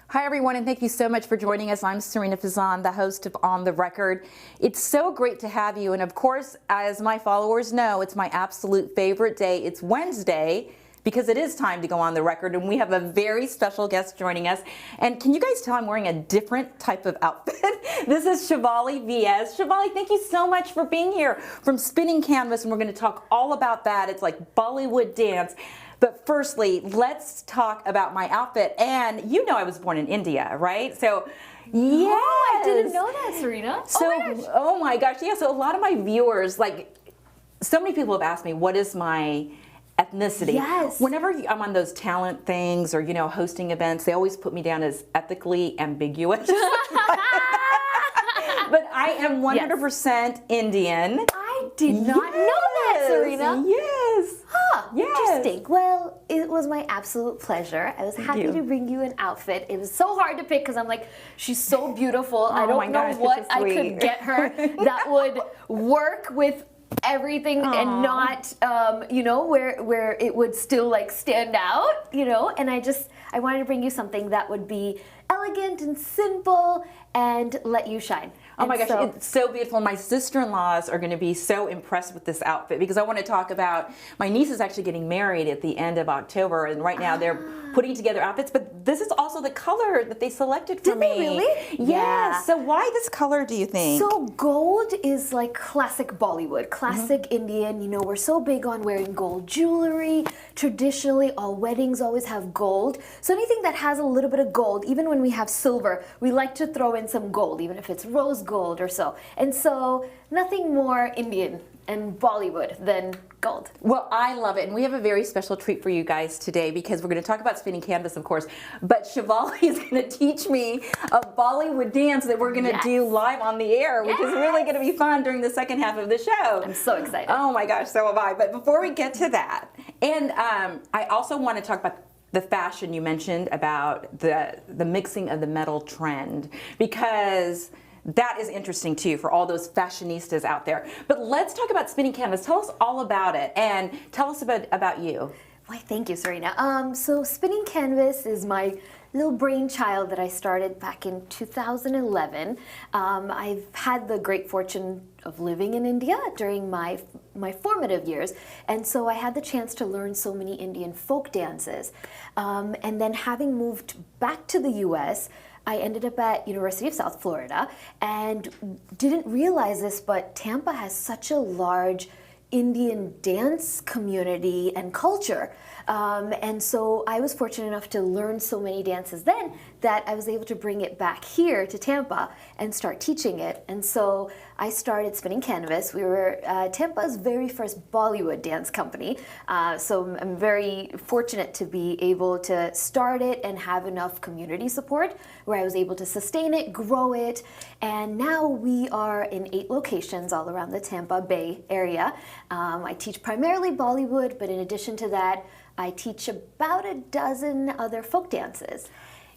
Hi everyone, and thank you so much for joining us. I'm Sarina, the host of On the Record. It's so great to have you, and of course, as my followers know, it's my absolute favorite day. It's Wednesday, because it is time to go on the record, and we have a very special guest joining us. And can you guys tell I'm wearing a different type of outfit? This is Shivali Vyas. Shivali, thank you so much for being here from Spinning Canvas, and we're going to talk all about that. It's like Bollywood dance. But firstly, let's talk about my outfit. And you know I was born in India, right? So, yes. Oh, I didn't know that, Sarina. So, oh my gosh, yeah. So a lot of my viewers, like, so many people have asked me, what is my ethnicity? Yes. Whenever I'm on those talent things or, you know, hosting events, they always put me down as ethically ambiguous. But I am 100% Indian. I did not know that, Sarina. Yes. Huh, Yes. interesting. Well, it was my absolute pleasure. I was happy to bring you an outfit. It was so hard to pick because I'm like, she's so beautiful. I don't know what I could get her that would work with everything and not, you know, where it would still like stand out, you know, and I wanted to bring you something that would be elegant and simple and let you shine. Oh my gosh, it's so beautiful. My sister-in-laws are going to be so impressed with this outfit because I want to talk about, my niece is actually getting married at the end of October, and right now they're putting together outfits, but this is also the color that they selected for me. Did they really? Yes. Yeah. So why this color, do you think? So gold is like classic Bollywood, classic Indian. You know, we're so big on wearing gold jewelry. Traditionally, all weddings always have gold. So anything that has a little bit of gold, even when we have silver, we like to throw in some gold, even if it's rose gold or so. And so nothing more Indian and Bollywood than gold. Well, I love it, and we have a very special treat for you guys today because we're going to talk about spinning canvas, of course, but Shivali is going to teach me a Bollywood dance that we're going to do live on the air, which is really going to be fun during the second half of the show. I'm so excited. Oh my gosh, so am I. But before we get to that, and I also want to talk about the fashion you mentioned about the mixing of the metal trend, because that is interesting too for all those fashionistas out there. But let's talk about spinning canvas. Tell us all about it, and tell us about you. Why, thank you, Sarina. So spinning canvas is my little brainchild that I started back in 2011. I've had the great fortune of living in India during my formative years, and so I had the chance to learn so many Indian folk dances. And then having moved back to the US, I ended up at University of South Florida and didn't realize this, but Tampa has such a large Indian dance community and culture. And so I was fortunate enough to learn so many dances then that I was able to bring it back here to Tampa and start teaching it. And so I started Spinning Canvas. We were Tampa's very first Bollywood dance company. So I'm very fortunate to be able to start it and have enough community support where I was able to sustain it, grow it. And now we are in 8 locations all around the Tampa Bay area. I teach primarily Bollywood, but in addition to that, I teach about a dozen other folk dances.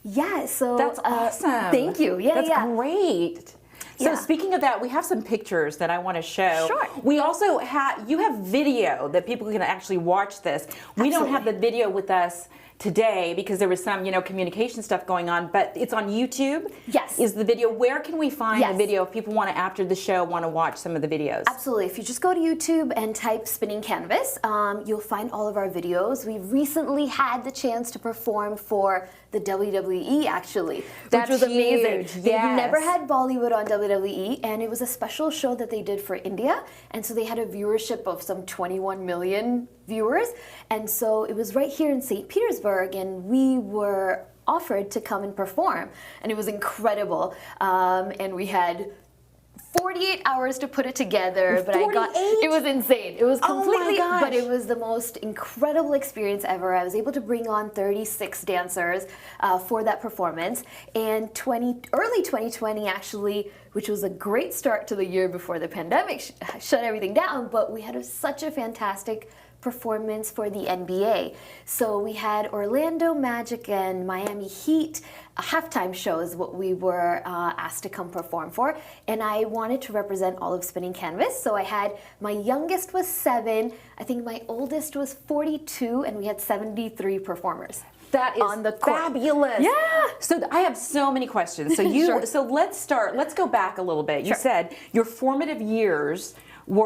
Yeah, so that's awesome. Thank you. Yeah, that's great. So speaking of that, we have some pictures that I want to show. Sure. We also you have video that people can actually watch this. We don't have the video with us today because there was some, you know, communication stuff going on, but it's on YouTube. Yes. Is the video. Where can we find the video if people want to, after the show, want to watch some of the videos? Absolutely. If you just go to YouTube and type Spinning Canvas, you'll find all of our videos. We recently had the chance to perform for the WWE, actually, which was amazing. Huge. They've never had Bollywood on WWE, and it was a special show that they did for India, and so they had a viewership of some 21 million viewers, and so it was right here in St. Petersburg, and we were offered to come and perform, and it was incredible. And we had 48 hours to put it together, but 48? it was insane. It was completely, Oh my gosh. but it was the most incredible experience ever. I was able to bring on 36 dancers for that performance, and early 2020 actually, which was a great start to the year before the pandemic shut everything down, but we had such a fantastic performance for the NBA. So we had Orlando Magic and Miami Heat halftime shows, what we were asked to come perform for, and I wanted to represent all of Spinning Canvas. So I had, my youngest was 7, I think my oldest was 42, and we had 73 performers. That is on the court. Fabulous. Yeah. So I have so many questions. So you, Sure. so let's go back a little bit. You Sure. said your formative years you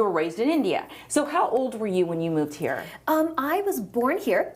were raised in India. So how old were you when you moved here? I was born here.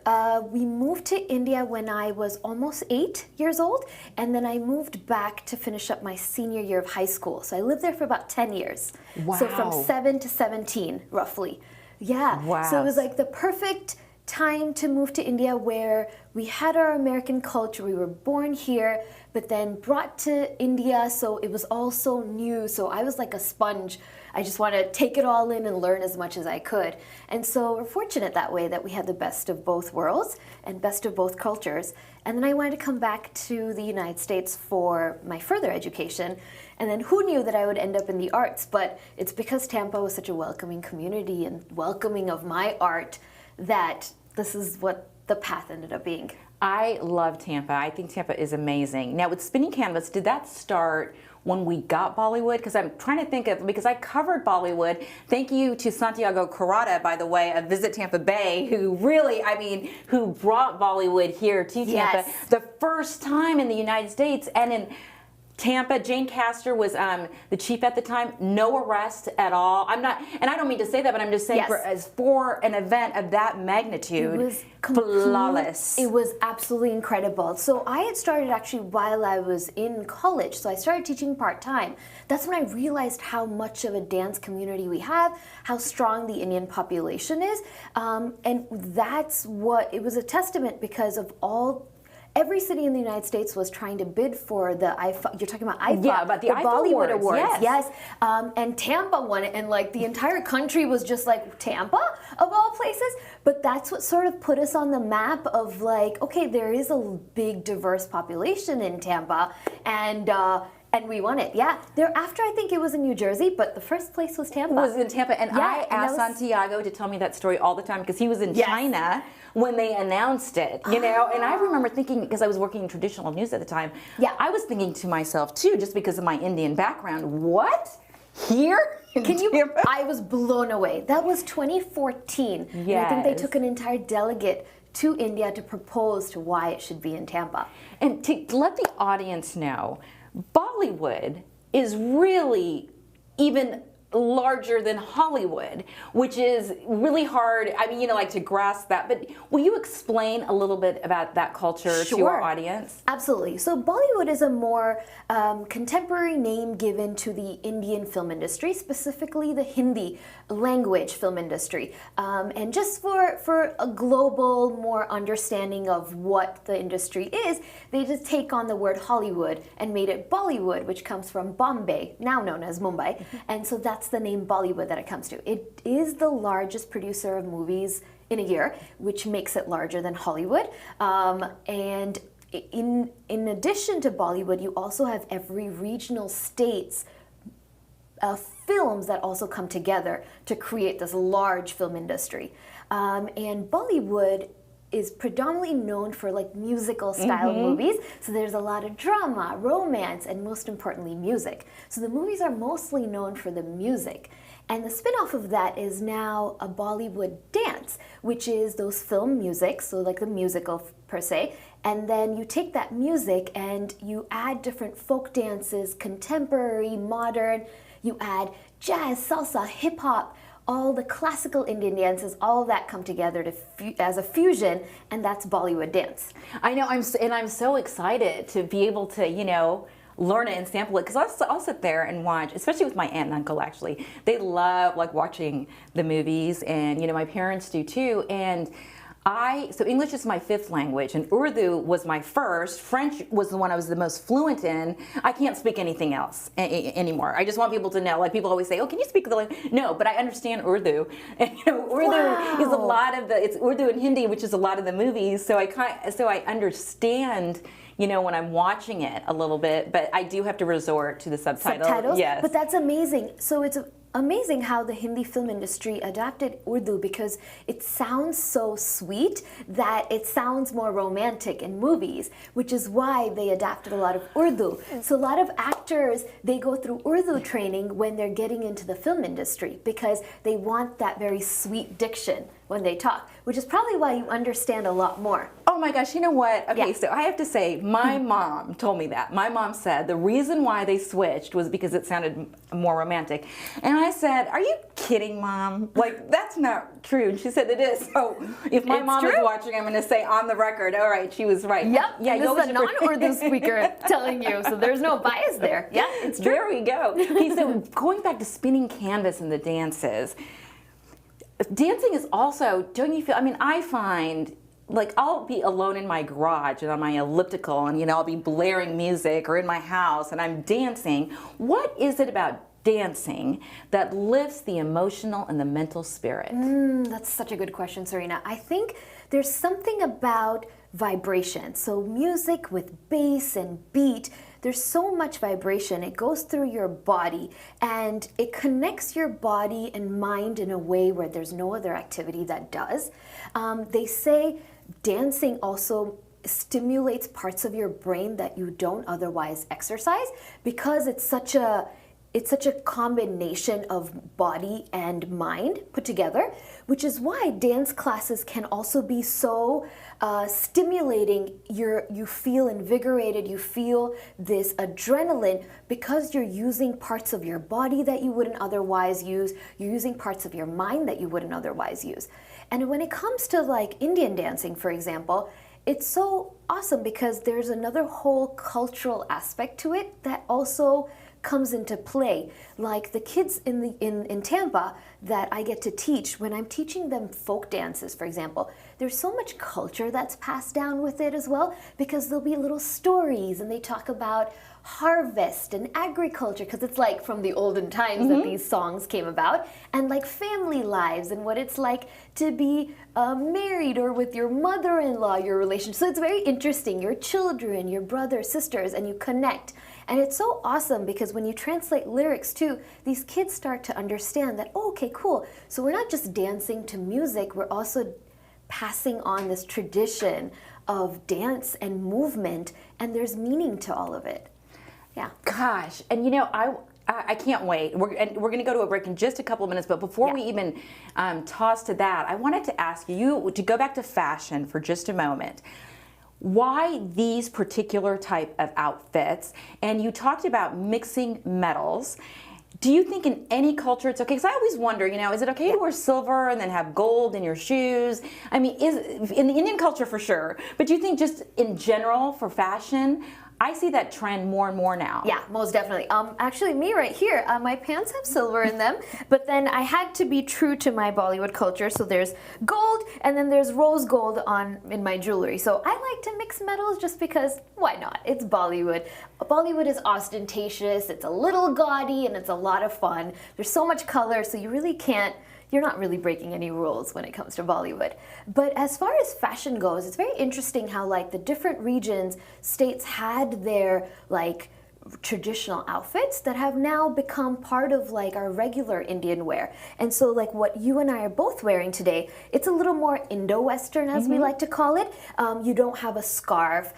We moved to India when I was almost 8 years old, and then I moved back to finish up my senior year of high school. So I lived there for about 10 years. So from Wow. 7 to 17, roughly. Yeah. Wow. So it was like the perfect time to move to India, where we had our American culture. We were born here, but then brought to India, so it was all so new. So I was like a sponge. I just want to take it all in and learn as much as I could. And so we're fortunate that way, that we had the best of both worlds and best of both cultures. And then I wanted to come back to the United States for my further education. And then who knew that I would end up in the arts? But it's because Tampa was such a welcoming community and welcoming of my art that this is what the path ended up being. I love Tampa. I think Tampa is amazing. Now with Spinning Canvas, did that start when we got Bollywood? Because I'm trying to think of, because I covered Bollywood. Thank you to Santiago Carrata, by the way, of Visit Tampa Bay, who really, I mean, who brought Bollywood here to Tampa. Yes. The first time in the United States, and in Tampa, Jane Castor was the chief at the time. No arrest at all. I'm not, and I don't mean to say that, but I'm just saying, Yes. for an event of that magnitude, It was flawless. It was absolutely incredible. So I had started actually while I was in college. So I started teaching part-time. That's when I realized how much of a dance community we have, how strong the Indian population is. And that's what, it was a testament, because of every city in the United States was trying to bid for the IFA. You're talking about IFA, Yeah, about the IFA Bollywood Awards, Awards. yes. And Tampa won it, and like the entire country was just like, Tampa of all places. But that's what sort of put us on the map of like, okay, there is a big diverse population in Tampa, and we won it. Yeah. Thereafter, I think it was in New Jersey, but the first place was Tampa. It was in Tampa, and Yeah, I and asked that was- Santiago to tell me that story all the time, because he was in Yes. China when they announced it, you know. And I remember thinking, because I was working in traditional news at the time, Yeah. I was thinking to myself too, just because of my Indian background, what? Here? in Can you? Tampa? I was blown away. That was 2014. And I think they Yes. took an entire delegate to India to propose to why it should be in Tampa. And to let the audience know, Bollywood is really even larger than Hollywood, which is really hard, I mean, you know, like to grasp that. But will you explain a little bit about that culture to our Sure. audience? Absolutely. So Bollywood is a more contemporary name given to the Indian film industry, specifically the Hindi language film industry. And just for a global, more understanding of what the industry is, they just take on the word Hollywood and made it Bollywood, which comes from Bombay, now known as Mumbai. And so that's the name Bollywood that it comes to. It is the largest producer of movies in a year, which makes it larger than Hollywood. And in addition to Bollywood, you also have every regional state's films that also come together to create this large film industry. And Bollywood is predominantly known for like musical style movies. So there's a lot of drama, romance, and most importantly, music. So the movies are mostly known for the music. And the spin-off of that is now a Bollywood dance, which is those film music, so like the musical per se, and then you take that music and you add different folk dances, contemporary, modern, you add jazz, salsa, hip-hop, all the classical Indian dances, all of that come together as a fusion, and that's Bollywood dance. I know, I'm so excited to be able to, you know, learn it and sample it, because I'll sit there and watch, especially with my aunt and uncle. Actually, they love like watching the movies, and you know, my parents do too. And So English is my fifth language, and Urdu was my first. French was the one I was the most fluent in. I can't speak anything else anymore. I just want people to know. Like, people always say, "Oh, can you speak the language?" No, but I understand Urdu, and Urdu is a lot of it's Urdu and Hindi, which is a lot of the movies. So I understand, when I'm watching it a little bit, but I do have to resort to the subtitles. Yes. But that's amazing. So it's amazing how the Hindi film industry adapted Urdu, because it sounds so sweet that it sounds more romantic in movies, which is why they adapted a lot of Urdu. So a lot of actors, they go through Urdu training when they're getting into the film industry, because they want that very sweet diction when they talk, which is probably why you understand a lot more. Oh my gosh, you know what? Okay, so I have to say, my mom told me that. My mom said the reason why they switched was because it sounded more romantic. And I said, "Are you kidding, Mom? Like, that's not true." And she said, "It is." So if my mom is watching, I'm going to say on the record, all right, she was right. Yep, yeah, this is a non-Urdu speaker telling you, so there's no bias there. Yeah, it's true. There we go. Okay, so going back to spinning canvas and the dances, dancing is also, don't you feel, I find, like, I'll be alone in my garage and on my elliptical, and I'll be blaring music, or in my house and I'm dancing. What is it about dancing that lifts the emotional and the mental spirit? That's such a good question, Sarina. I think there's something about vibration. So music with bass and beat, there's so much vibration. It goes through your body, and it connects your body and mind in a way where there's no other activity that does. They say dancing also stimulates parts of your brain that you don't otherwise exercise, because it's such a combination of body and mind put together, which is why dance classes can also be so stimulating. You feel invigorated, you feel this adrenaline, because you're using parts of your body that you wouldn't otherwise use. You're using parts of your mind that you wouldn't otherwise use. And when it comes to like Indian dancing, for example, it's so awesome because there's another whole cultural aspect to it that also comes into play. Like the kids in Tampa that I get to teach, when I'm teaching them folk dances, for example, there's so much culture that's passed down with it as well, because there'll be little stories and they talk about harvest and agriculture, because it's like from the olden times that these songs came about, and like family lives and what it's like to be married, or with your mother-in-law, your relationship. So it's very interesting, your children, your brothers, sisters, and you connect. And it's so awesome because when you translate lyrics too, these kids start to understand that, oh, okay, cool. So we're not just dancing to music, we're also passing on this tradition of dance and movement, and there's meaning to all of it. Yeah. Gosh, and I can't wait. We're going to go to a break in just a couple of minutes, but before we even toss to that, I wanted to ask you to go back to fashion for just a moment. Why these particular type of outfits? And you talked about mixing metals. Do you think in any culture it's okay? Because I always wonder, is it okay to wear silver and then have gold in your shoes? I mean, is in the Indian culture for sure, but do you think just in general for fashion? I see that trend more and more now. Yeah, most definitely. Actually, me right here, my pants have silver in them, but then I had to be true to my Bollywood culture. So there's gold, and then there's rose gold in my jewelry. So I like to mix metals just because, why not? It's Bollywood. Bollywood is ostentatious, it's a little gaudy, and it's a lot of fun. There's so much color, so you're not really breaking any rules when it comes to Bollywood. But as far as fashion goes, it's very interesting how like the different regions, states had their like traditional outfits that have now become part of like our regular Indian wear. And so like what you and I are both wearing today, it's a little more Indo-Western, as we like to call it. You don't have a scarf,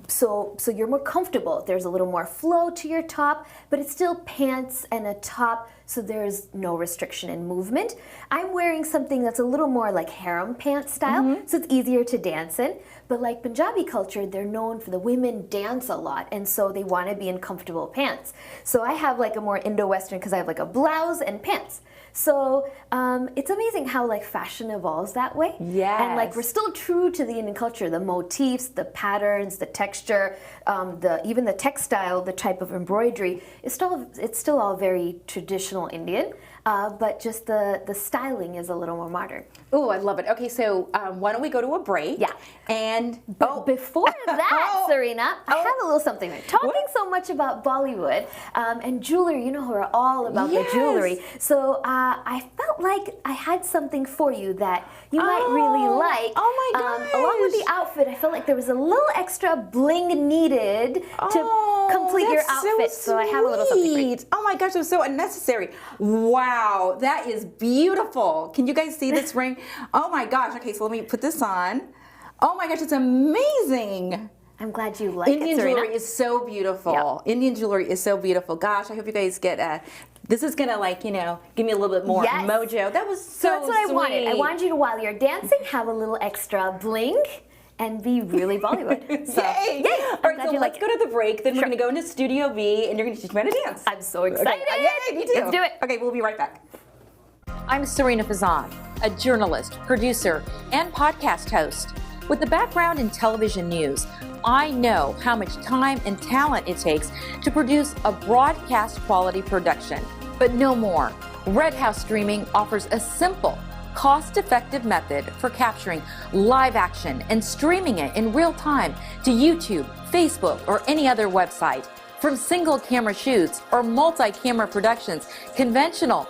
so you're more comfortable. There's a little more flow to your top, but it's still pants and a top, so there's no restriction in movement. I'm wearing something that's a little more like harem pants style, so it's easier to dance in. But like Punjabi culture, they're known for the women dance a lot, and so they want to be in comfortable pants. So I have like a more Indo-Western because I have like a blouse and pants. So it's amazing how like fashion evolves that way. Yes. And like we're still true to the Indian culture, the motifs, the patterns, the texture, even the textile, the type of embroidery, it's still all very traditional Indian. but just the styling is a little more modern. Oh, I love it. Okay, so why don't we go to a break? Yeah. And But before that, Sarina, I have a little something. Talking What? so much about Bollywood and jewelry, you know, we're all about Yes. the jewelry. So I felt like I had something for you that you might really like. Oh my gosh. Along with the outfit, I felt like there was a little extra bling needed to complete your that's outfit. So I have a little something for you. sweet. Oh my gosh, it was so unnecessary. Wow, that is beautiful. Can you guys see this ring? Oh my gosh. Okay, so let me put this on. Oh my gosh, it's amazing. I'm glad you like Indian it, Sarina. jewelry is so beautiful. Indian jewelry is so beautiful. Gosh, I hope you guys get this is gonna, like, you know, give me a little bit more Yes. mojo. That was So so that's what I wanted. I sweet. wanted you to, while you're dancing, have a little extra bling and be really Bollywood. So, Yay! yay! All I'm right, glad so you let's like go it. to the break. Then we're Sure. going to go into Studio B, and you're going to teach me how to dance. I'm so excited. Okay. Yay, me too. Let's do it. Okay, we'll be right back. I'm Sarina Vyas, a journalist, producer, and podcast host. With a background in television news, I know how much time and talent it takes to produce a broadcast quality production. But no more. Red House Streaming offers a simple, cost-effective method for capturing live action and streaming it in real time to YouTube, Facebook, or any other website. From single camera shoots or multi-camera productions, conventional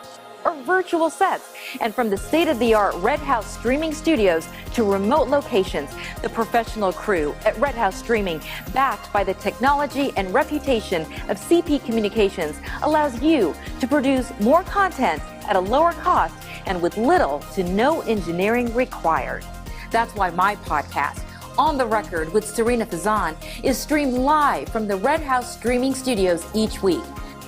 or virtual sets, and from the state-of-the-art Red House Streaming Studios to remote locations, the professional crew at Red House Streaming, backed by the technology and reputation of CP Communications, allows you to produce more content at a lower cost and with little to no engineering required. That's why my podcast, On the Record with Sarina Vyas, is streamed live from the Red House Streaming Studios each week.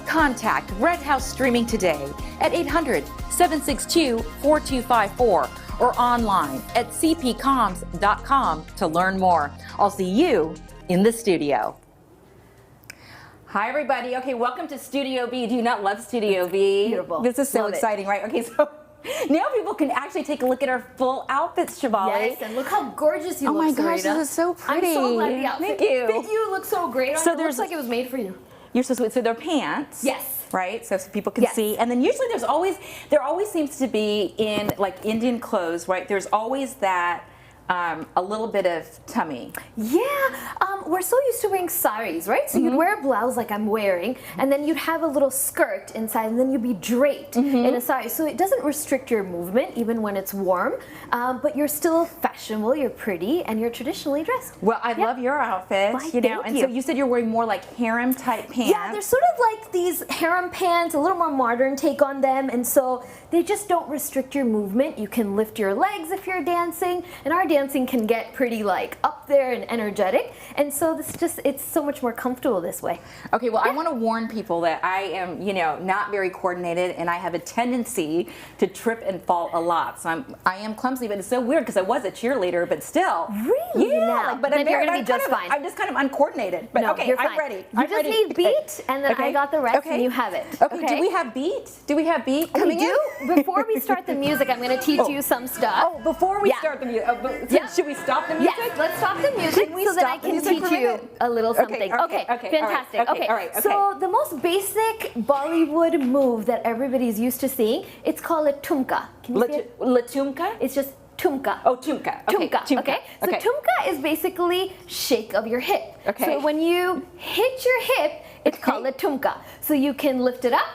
Contact Red House Streaming today at 800-762-4254 or online at cpcoms.com to learn more. I'll see you in the studio. Hi, everybody. Okay, welcome to Studio B. Do you not love Studio B? Beautiful. This is so Love it. exciting, right? Okay, so now people can actually take a look at our full outfits, Shivali. Yes, and look how gorgeous you Oh look, my gosh, Sarina. this is so pretty. I'm so glad the outfit Thank you. fit you. Look so great. So It there's- looks like it was made for you. You're so sweet. So they're pants. Yes. Right? So people can Yes. see. And then usually there always seems to be in like Indian clothes, right? There's always that a little bit of tummy. Yeah, we're so used to wearing saris, right? So you'd wear a blouse like I'm wearing, and then you'd have a little skirt inside, and then you'd be draped in a sari. So it doesn't restrict your movement even when it's warm, but you're still fashionable, you're pretty, and you're traditionally dressed. Well, I love your outfit, Why, you know. thank And you. so you said you're wearing more like harem type pants. Yeah, they're sort of like these harem pants, a little more modern take on them, and so they just don't restrict your movement. You can lift your legs if you're dancing, and our dancing can get pretty like up there and energetic, and so it's so much more comfortable this way. Okay, well, I want to warn people that I am, you know, not very coordinated, and I have a tendency to trip and fall a lot. So I am clumsy, but it's so weird because I was a cheerleader, but still. Really? Yeah. Now, But then I'm you're very- gonna be I'm kind just of- fine. I'm just kind of uncoordinated. But No, okay, you're I'm fine. ready. You I'm just ready. need beat, and then I got the rest, and you have it. Okay. Do we have beat? Do we have beat coming We in? do. Before we start the music, I'm going to teach you some stuff. Oh, before we Yeah. start the music, Yeah. should we stop the music? Yes, let's stop the music Can we so that I stop the can music teach for a you minute? a little Okay, something. okay, okay, all right, Fantastic. okay, all right, okay. So the most basic Bollywood move that everybody's used to seeing, it's called a tumka. Can you see it? Latumka? It's just tumka. Oh, tumka. Okay, Tumka, okay? So tumka is basically shake of your hip. Okay. So when you hit your hip, it's called a tumka. So you can lift it up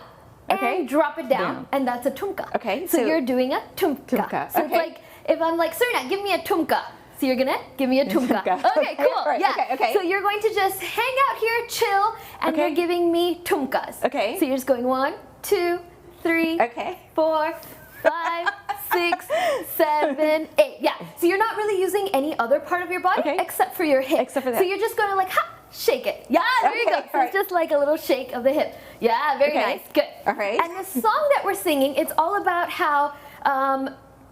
Okay. and drop it down, Down. and that's a tumka. Okay, So so- you're doing a tumka. Tumka, So it's okay. like, if I'm like, Sarina, give me a tumka. So you're gonna give me a tumka. Tumka. Okay, Okay, cool. all right, Yeah. okay, okay. So you're going to just hang out here, chill, and Okay. you're giving me tumkas. Okay. So you're just going 1, 2, 3, Okay. 4, 5, 6, 7, 8. Yeah. So you're not really using any other part of your body Okay. except for your hip. Except for that. So you're just going to like, ha, shake it. Yeah, there you Okay, go. all So right. it's just like a little shake of the hip. Yeah, very Okay. nice. Good. All right. And the song that we're singing, it's all about how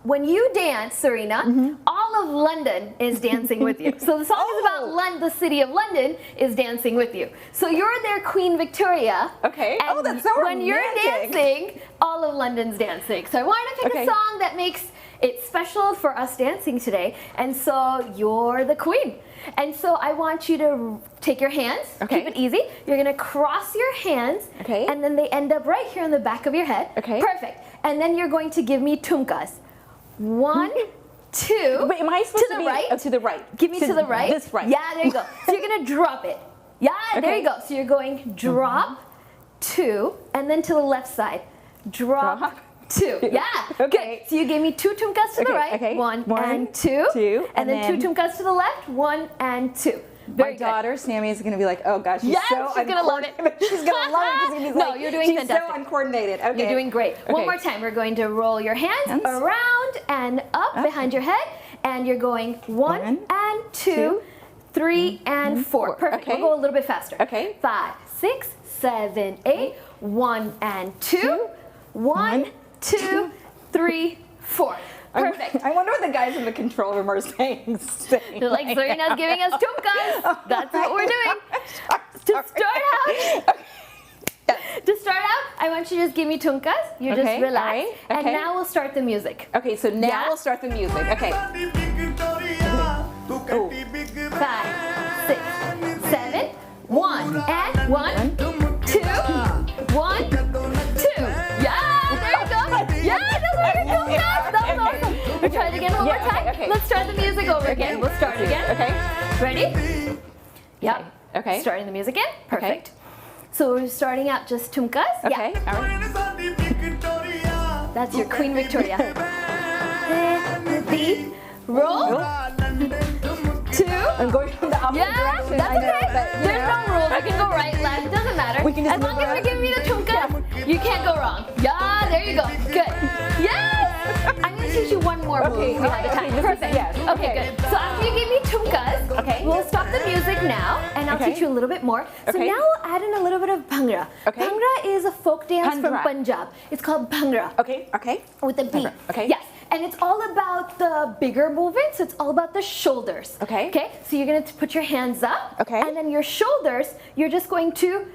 when you dance, Sarina, all of London is dancing with you. So the song is about the city of London is dancing with you. So you're their Queen Victoria. Okay. And Oh, that's so when you're romantic. dancing, all of London's dancing. So I wanted to pick Okay. a song that makes it special for us dancing today. And so you're the queen. And so I want you to take your hands, Okay. keep it easy. You're gonna cross your hands, Okay. and then they end up right here on the back of your head. Okay. Perfect. and then you're going to give me tumkas. 1, 2. Wait, am I supposed to to the be right? Oh, to the right. Give me to the right. This right. Yeah, there you go. So you're gonna drop it. Yeah, there Okay. you go. So you're going drop, 2, and then to the left side. Drop, 2. Yeah, Okay. good. So you gave me 2 tumkas to the right. Okay. 1 One, and 2. 2, And then 2 tumkas to the left. 1 and 2. My daughter, Sammy, is going to be like, oh gosh, she's Yes, so she's gonna love it. She's going to love it. She's gonna be No, like, you're doing she's fantastic. so uncoordinated. Okay. You're doing great. One Okay. more time. We're going to roll your hands around and up behind your head. And you're going 1 and 2, 3 and 4. Perfect. Okay. We'll go a little bit faster. Okay. 5, 6, 7, 8. 1 and 2. 1, 2, 3, 4. Perfect. I wonder what the guys in the control room are saying. They're like, Sarina's giving us tumkas. That's what we're doing. To start out, I want you to just give me tumkas. You Okay, just relax. all right, And okay. now we'll start the music. Okay, so now Yeah. we'll start the music. Okay. 5, 6, 7, 1, and 1, 2, 1, 2. Yeah, there you go. Yeah, that's what you're doing, guys. That was awesome. We'll try it again one more time. Okay. Let's start the music over again. We'll start again. Okay. Ready? Yep. Okay. Starting the music again. Perfect. So we're starting out just tumkas. Okay. Yeah. All right. That's your Queen Victoria. Ready? Roll. 2. I'm going from the opposite Yeah, direction. that's I know, okay. but, you There's know. no rules. I can go right, left. Doesn't matter. We can just as long move as you're around. giving me the tumkas, you can't go wrong. Yeah, there you go. Good. Yes. I'm gonna teach you one more move. Okay, if we have the okay, time. this is- Perfect. yes, Okay, okay. good. So after you give me tumkas, Okay. we'll stop the music now, and I'll Okay. teach you a little bit more. So Okay. now we'll add in a little bit of bhangra. Okay. Bhangra is a folk dance from Bhangra. Punjab. It's called bhangra. Okay. Okay. With a beat. Okay. Yes. And it's all about the bigger movements. It's all about the shoulders. Okay. Okay. So you're gonna put your hands up. Okay. And then your shoulders, you're just going to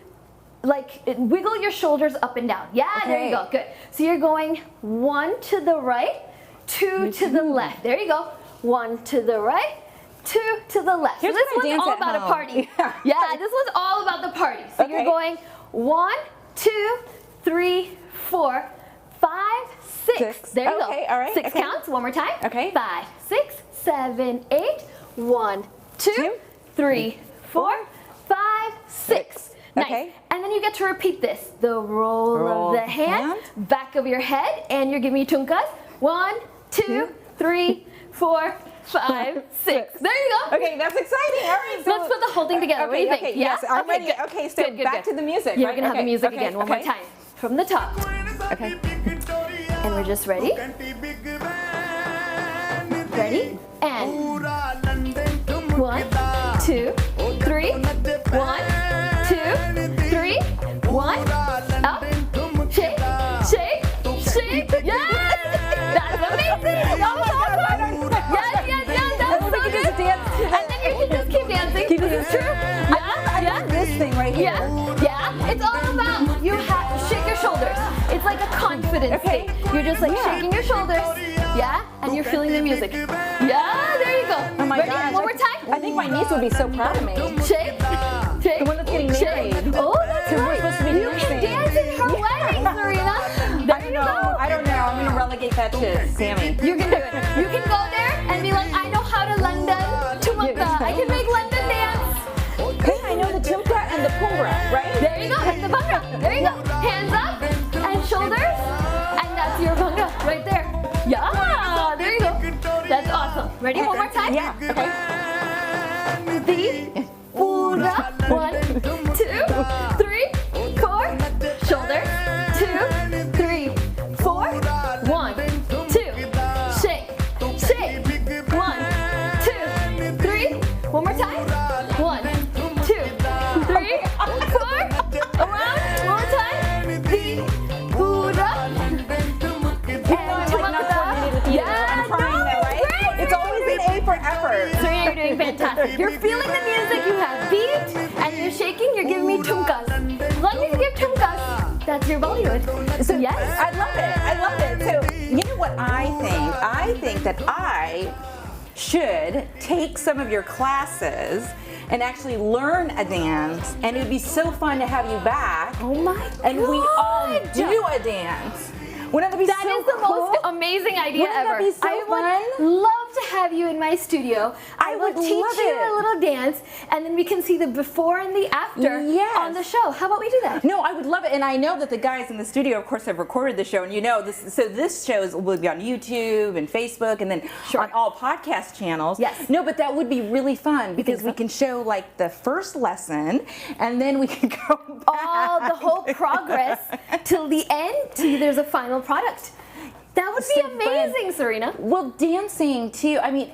like wiggle your shoulders up and down. Yeah, there you Okay. go. Good. So you're going 1 to the right, 2 to the left. There you go. 1 to the right, 2 to the left. Here's so this how I one's dance all at about a home. party. Yeah. Yeah, this one's all about the party. So Okay. you're going 1, 2, 3, 4, 5, 6. Six. There you go. Okay, all right, 6 okay. counts. One more time. Okay. 5, 6, 7, 8. 1, 2, 3, 4, 5, 6. Nice. Okay. And then you get to repeat this. The roll Roll of the hand, back of your head, and you're giving me tumkas. 1, 2, 3, 4, 5, 6. There you go. Okay, that's exciting. All right. So Let's put the whole thing together. What do you think? Okay, Yeah? yes, I'm ready. good. Okay, so Good, back good. to the music. You're right? gonna have the Okay, music okay, again one more okay. time. From the top. Okay. And we're just ready. Ready? And 1, 2, 3. 1, 2, 3. 1. Up. Shake, shake, shake. Yes! That's amazing! That was awesome! Yes, that's so good! And then you can just keep dancing. This is true. Yeah, This thing right here. yeah. It's all about you have shake your shoulders. It's like a confidence Okay. thing. You're just like shaking your shoulders. Yeah, and you're feeling the music. Yeah, there you go. Oh my Ready? gosh. One more time. I think my niece would be so proud of me. Shake, shake. The one that's getting shake. married. Oh, that's We're right. supposed to be You can dancing. dance in her wedding, Sarina. There you go. I don't know. I'm gonna relegate that to Sammy. You can do it. You can go there and be like, I know how to London tumaka. I can make London dance. Hey, I know the tumka and the pungra, right? There you go. And the bhangra. There you go. Hands up and shoulders, and that's your bhangra right there. Yeah, there you go. That's awesome. Ready? One more time. Yeah. Okay. The pura. 1, 2, 3, 4. Shoulders. 2, 3, 4. 1, 2. Shake, shake. 1, 2, 3. One more time. 1, 2, 3, 4. Around. One more time. The pura. And tumaka. Yeah, I'm trying that, right? great. It's always an A for effort. Serena, you're doing fantastic. You're feeling the music, you have beat, and you're shaking, you're giving me tumkas. As long as you give tumkas, that's your Bollywood. So Yes. I love it. I love it. So you know what I think? I think that I should take some of your classes and actually learn a dance, and it would be so fun to have you back. Oh my And we all God. do a dance. Wouldn't that be That so is the cool? most amazing idea Wouldn't ever. that be so I fun? would love to have you in my studio. I would will teach love you it. a little dance, and then we can see the before and the after Yes. on the show. How about we do that? No, I would love it, and I know that the guys in the studio, of course, have recorded the show, and you know this. So this show will be on YouTube and Facebook, and then Sure. on all podcast channels. Yes. No, but that would be really fun because we so? can show like the first lesson, and then we can go back. All the whole progress till the end, till there's a final product. That would be So fun. amazing, Sarina. Well, dancing too. I mean,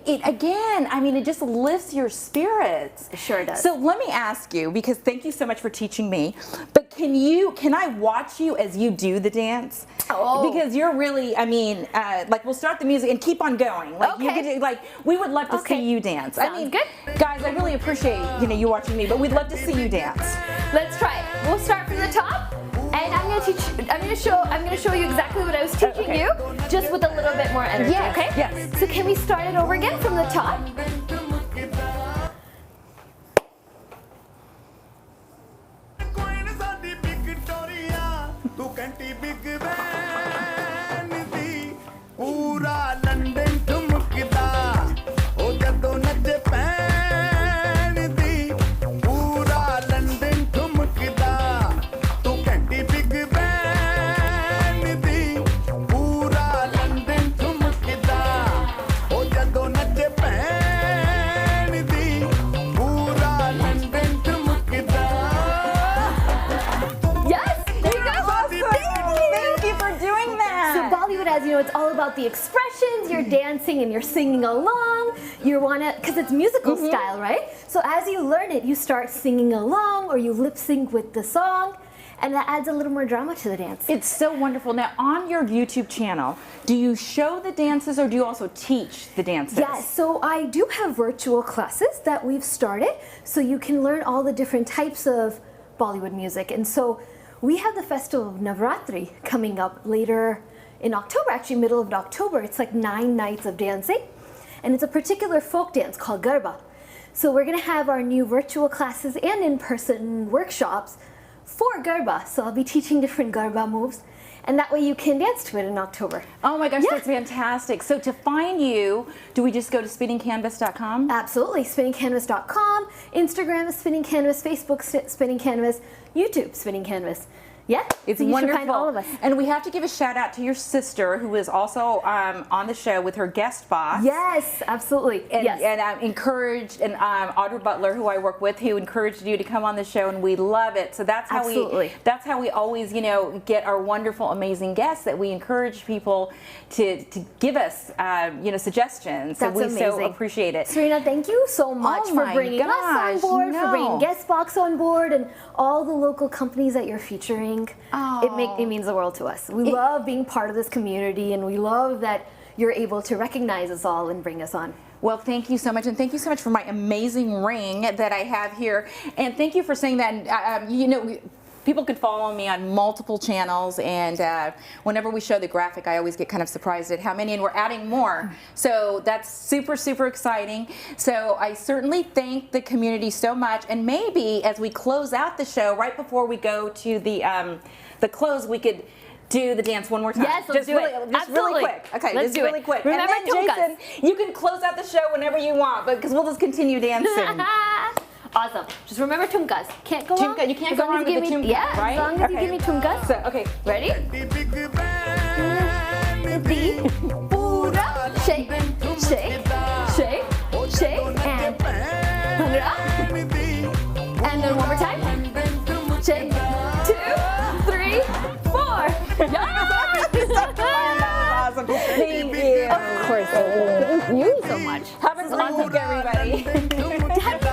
it just lifts your spirits. It sure does. So let me ask you, because thank you so much for teaching me. But can I watch you as you do the dance? Oh. Because you're really, like we'll start the music and keep on going. Like you Okay. get like we would love to Okay. see you dance. Sounds good. Guys, I really appreciate you watching me, but we'd love to see you dance. Let's try it. We'll start from the top, and I'm gonna show you exactly what I was teaching Okay. you, just with a little bit more energy. Yes, Okay? yes. So can we start it over again from the top? Yes. There you go. Thank you for doing that. So Bollywood, as you know, it's all about the expressions. You're dancing and you're singing along. You wanna, because it's musical style, right? So as you learn it, you start singing along, or you lip sync with the song, and that adds a little more drama to the dance. It's so wonderful. Now, on your YouTube channel, do you show the dances or do you also teach the dances? Yes, so I do have virtual classes that we've started, so you can learn all the different types of Bollywood music. And so we have the festival of Navratri coming up later in October, actually middle of October. It's like 9 nights of dancing, and it's a particular folk dance called Garba. So we're gonna have our new virtual classes and in-person workshops for Garba. So I'll be teaching different Garba moves, and that way you can dance to it in October. Oh my gosh, Yeah. that's fantastic. So to find you, do we just go to spinningcanvas.com? Absolutely, spinningcanvas.com, Instagram is Spinning Canvas, Facebook Spinning Canvas, YouTube Spinning Canvas. Yeah, It's so you wonderful. should find all of us. And we have to give a shout out to your sister who is also on the show with her guest box. Yes, absolutely. And, yes. and encouraged, and Audra Butler, who I work with, who encouraged you to come on the show, and we love it. So that's how Absolutely. that's how we always, get our wonderful, amazing guests. That we encourage people to give us, suggestions. That's so we so amazing. appreciate it. Sarina, thank you so much Oh for my bringing us on gosh, board, for no. bringing Guestbox on board, and all the local companies that you're featuring. Oh. It means the world to us. We love being part of this community, and we love that you're able to recognize us all and bring us on. Well, thank you so much, and thank you so much for my amazing ring that I have here, and thank you for saying that. And, people can follow me on multiple channels, and whenever we show the graphic, I always get kind of surprised at how many, and we're adding more. So that's super, super exciting. So I certainly thank the community so much, and maybe as we close out the show, right before we go to the close, we could do the dance one more time. Yes, let's do it. Just really Absolutely. quick. Okay, Let's just do really it. quick. Remember and then, Tunkas. Jason, you can close out the show whenever you want, because we'll just continue dancing. Awesome. Just remember Tunkas. Can't go wrong. Tunka, you can't As go long wrong as you with give the me, Tunka, yeah, right? as long as you Okay. give me Tunkas. So, okay. Ready? Pura shake, shake, shake, shake, and bhangra. And then one more time. Shake, 2, 3, 4. Yeah! Awesome. Thank you. Of course. Thank you so much. Have a great week, everybody. Happy